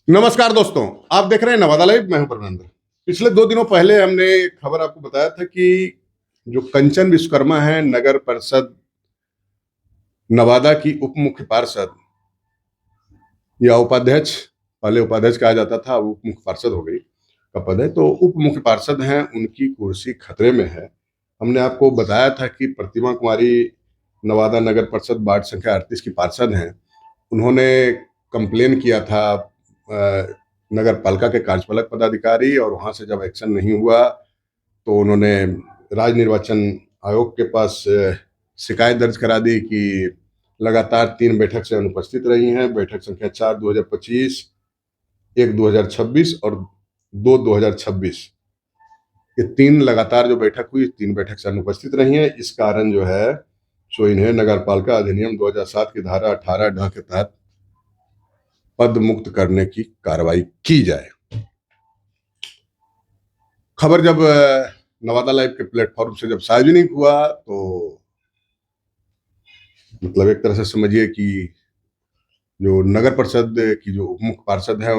नमस्कार दोस्तों, आप देख रहे हैं नवादा लाइव। मैं हूं परमेंद्र। पिछले 2 दिनों पहले हमने एक खबर आपको बताया था कि जो कंचन विश्वकर्मा है, नगर परिषद नवादा की उप मुख्य पार्षद या उपाध्यक्ष, पहले उपाध्यक्ष कहा जाता था, अब उप मुख्य पार्षद हो गई का पद है, तो उप मुख्य पार्षद हैं, उनकी कुर्सी खतरे में है। हमने आपको बताया था कि प्रतिमा कुमारी नवादा नगर परिषद वार्ड संख्या 38 की पार्षद हैं। उन्होंने कंप्लेन किया था नगर पालिका के कार्यपालक पदाधिकारी, और वहां से जब एक्शन नहीं हुआ तो उन्होंने राज्य निर्वाचन आयोग के पास शिकायत दर्ज करा दी कि लगातार 3 बैठक से अनुपस्थित रही हैं। बैठक संख्या 4 2025, 1 2026 और 2 2026, ये 3 लगातार जो बैठक हुई, 3 बैठक से अनुपस्थित रही हैं। इस कारण जो है सो इन्हें नगर पालिका अधिनियम 2007 की धारा 18 के तहत पद मुक्त करने की कार्रवाई की जाए। खबर जब नवादा लाइव के प्लेटफॉर्म से जब सार्वजनिक हुआ तो मतलब एक तरह से समझिए कि जो नगर परिषद की जो उप मुख्य पार्षद है,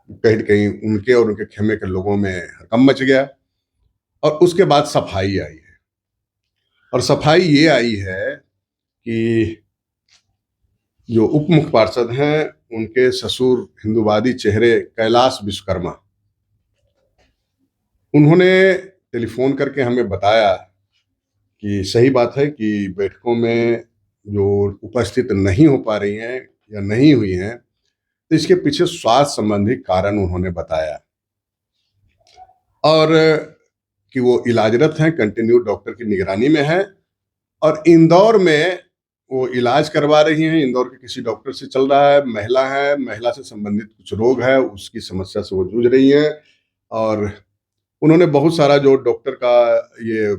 कहीं न कहीं उनके और उनके खेमे के लोगों में हड़कंप मच गया। और उसके बाद सफाई आई है, और सफाई ये आई है कि जो उप मुख्य पार्षद हैं, उनके ससुर हिंदूवादी चेहरे कैलाश विश्वकर्मा, उन्होंने टेलीफोन करके हमें बताया कि सही बात है कि बैठकों में जो उपस्थित नहीं हो पा रही हैं या नहीं हुई हैं, तो इसके पीछे स्वास्थ्य संबंधी कारण उन्होंने बताया, और कि वो इलाजरत हैं, कंटिन्यू डॉक्टर की निगरानी में है, और इंदौर में वो इलाज करवा रही हैं। इंदौर के किसी डॉक्टर से चल रहा है, महिला है, महिला से संबंधित कुछ रोग है, उसकी समस्या से वो जूझ रही हैं। और उन्होंने बहुत सारा जो डॉक्टर का ये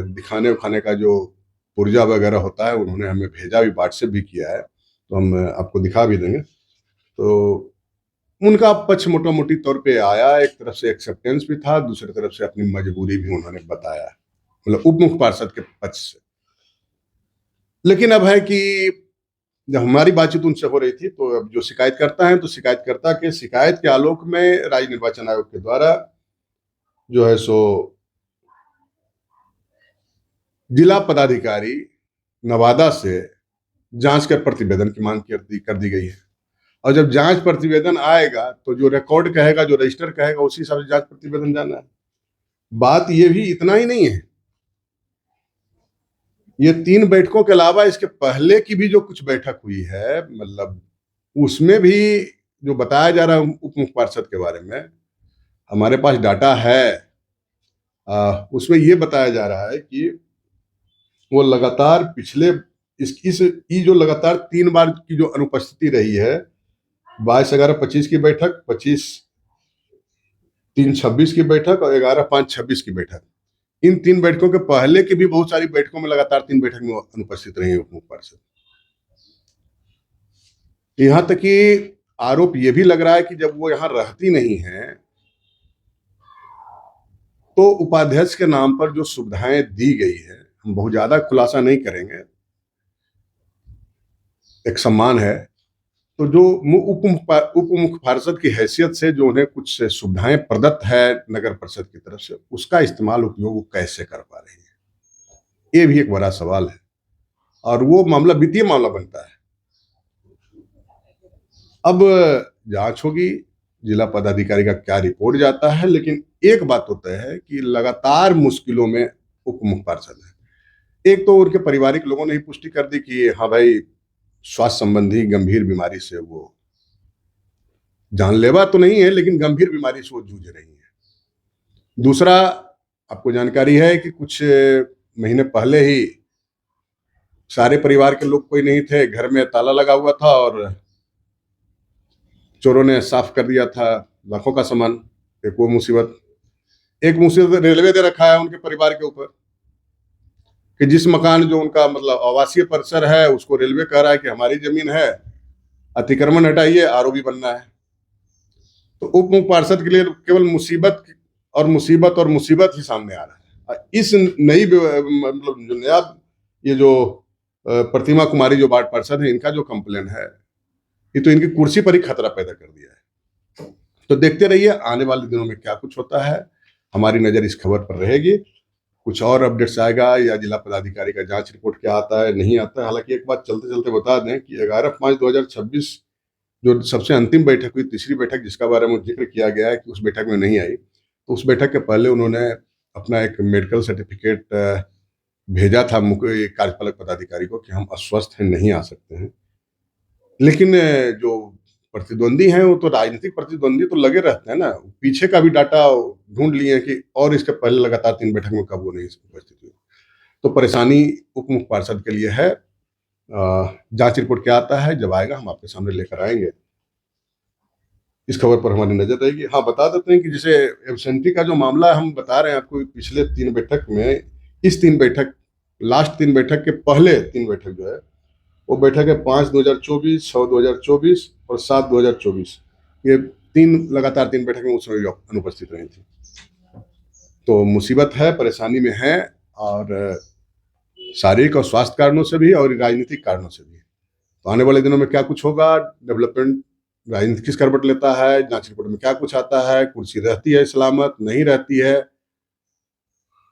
दिखाने उखाने का जो पुर्जा वगैरह होता है, उन्होंने हमें भेजा भी, व्हाट्सएप भी किया है, तो हम आपको दिखा भी देंगे। तो उनका पक्ष मोटा मोटी तौर पे आया, एक तरफ से एक्सेप्टेंस भी था, दूसरी तरफ से अपनी मजबूरी भी उन्होंने बताया, मतलब उप मुख्य पार्षद के पक्ष से। लेकिन अब है कि जब हमारी बातचीत उनसे हो रही थी, तो अब जो शिकायतकर्ता हैं, तो शिकायतकर्ता के शिकायत के आलोक में राज्य निर्वाचन आयोग के द्वारा जो है सो जिला पदाधिकारी नवादा से जांच कर प्रतिवेदन की मांग कर दी गई है। और जब जांच प्रतिवेदन आएगा तो जो रिकॉर्ड कहेगा, जो रजिस्टर कहेगा, उसी हिसाब से जांच प्रतिवेदन जाना है। बात ये भी इतना ही नहीं है, ये 3 बैठकों के अलावा इसके पहले की भी जो कुछ बैठक हुई है, मतलब उसमें भी जो बताया जा रहा है उप मुख्य पार्षद के बारे में, हमारे पास डाटा है। उसमें ये बताया जा रहा है कि वो लगातार पिछले इस ये जो लगातार 3 बार की जो अनुपस्थिति रही है, 22/11/25 की बैठक, 25/3/26 की बैठक और 11/5/26 की बैठक, इन 3 बैठकों के पहले की भी बहुत सारी बैठकों में लगातार 3 बैठक में अनुपस्थित रही उप मुख्य पार्षद। यहाँ तक कि आरोप ये भी लग रहा है कि जब वो यहाँ रहती नहीं है, तो उपाध्यक्ष के नाम पर जो सुविधाएं दी गई है, हम बहुत ज्यादा खुलासा नहीं करेंगे, एक सम्मान है, तो जो उप मुख्य पार्षद की हैसियत से जो उन्हें कुछ सुविधाएं प्रदत्त है नगर परिषद की तरफ से, उसका इस्तेमाल उपयोग वो कैसे कर पा रही है, ये भी एक बड़ा सवाल है। और वो मामला वित्तीय मामला बनता है। अब जांच होगी, जिला पदाधिकारी का क्या रिपोर्ट जाता है, लेकिन एक बात तो तय है कि लगातार मुश्किलों में उप मुख्य पार्षद है। एक तो उनके पारिवारिक लोगों ने ही पुष्टि कर दी कि हाँ भाई, स्वास्थ्य संबंधी गंभीर बीमारी से वो, जानलेवा तो नहीं है लेकिन गंभीर बीमारी से वो जूझ रही है। दूसरा, आपको जानकारी है कि कुछ महीने पहले ही सारे परिवार के लोग कोई नहीं थे, घर में ताला लगा हुआ था और चोरों ने साफ कर दिया था लाखों का सामान। एक वो मुसीबत, एक मुसीबत रेलवे दे रखा है उनके परिवार के ऊपर कि जिस मकान जो उनका मतलब आवासीय परिसर है, उसको रेलवे कह रहा है कि हमारी जमीन है, अतिक्रमण हटाइए, आरओबी बनना है। तो उप मुख्य पार्षद के लिए केवल मुसीबत और मुसीबत और मुसीबत ही सामने आ रहा है। इस नई मतलब जो नया ये जो प्रतिमा कुमारी जो वार्ड पार्षद है, इनका जो कंप्लेन है, ये तो इनकी कुर्सी पर ही खतरा पैदा कर दिया है। तो देखते रहिए आने वाले दिनों में क्या कुछ होता है, हमारी नजर इस खबर पर रहेगी। कुछ और अपडेट्स आएगा या जिला पदाधिकारी का जांच रिपोर्ट क्या आता है नहीं आता है। हालांकि एक बात चलते चलते बता दें कि 11/5/2026 जो सबसे अंतिम बैठक हुई, तीसरी बैठक जिसका बारे में जिक्र किया गया है कि उस बैठक में नहीं आई, तो उस बैठक के पहले उन्होंने अपना एक मेडिकल सर्टिफिकेट भेजा था मुख्य कार्यपालक पदाधिकारी को कि हम अस्वस्थ हैं, नहीं आ सकते हैं। लेकिन जो प्रतिद्वंदी हैं वो तो राजनीतिक प्रतिद्वंदी तो लगे रहते हैं ना, पीछे का भी डाटा ढूंढ लिए कि और इसके पहले लगातार 3 बैठक में कब वो नहीं उपस्थित हुई। तो परेशानी उप मुख्य पार्षद के लिए है। जांच रिपोर्ट क्या आता है, जब आएगा हम आपके सामने लेकर आएंगे। इस खबर पर हमारी नजर रहेगी। हाँ, बता देते हैं कि जैसे एब्सेंटी का जो मामला है, हम बता रहे हैं आपको, पिछले 3 बैठक में, इस 3 बैठक, लास्ट 3 बैठक के पहले 3 बैठक जो है वो बैठक है 5/2024, 6/2024 और 7/2024। ये 3 लगातार 3 बैठक में उस समय अनुपस्थित रही थी। तो मुसीबत है, परेशानी में है, और शारीरिक और स्वास्थ्य कारणों से भी और राजनीतिक कारणों से भी। तो आने वाले दिनों में क्या कुछ होगा, डेवलपमेंट राजनीति किस करवट लेता है, जांच रिपोर्ट में क्या कुछ आता है, कुर्सी रहती है सलामत, नहीं रहती है,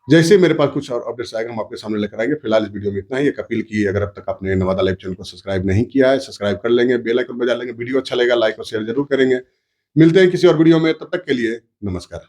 जैसे मेरे पास कुछ और अपडेट्स आएगा हम आपके सामने लेकर आएंगे। फिलहाल इस वीडियो में इतना ही। एक अपील की, अगर अब तक आपने नवादा लाइव चैनल को सब्सक्राइब नहीं किया है, सब्सक्राइब कर लेंगे, बेल आइकन बजा लेंगे। वीडियो अच्छा लगेगा लाइक और शेयर जरूर करेंगे। मिलते हैं किसी और वीडियो में, तब तक के लिए नमस्कार।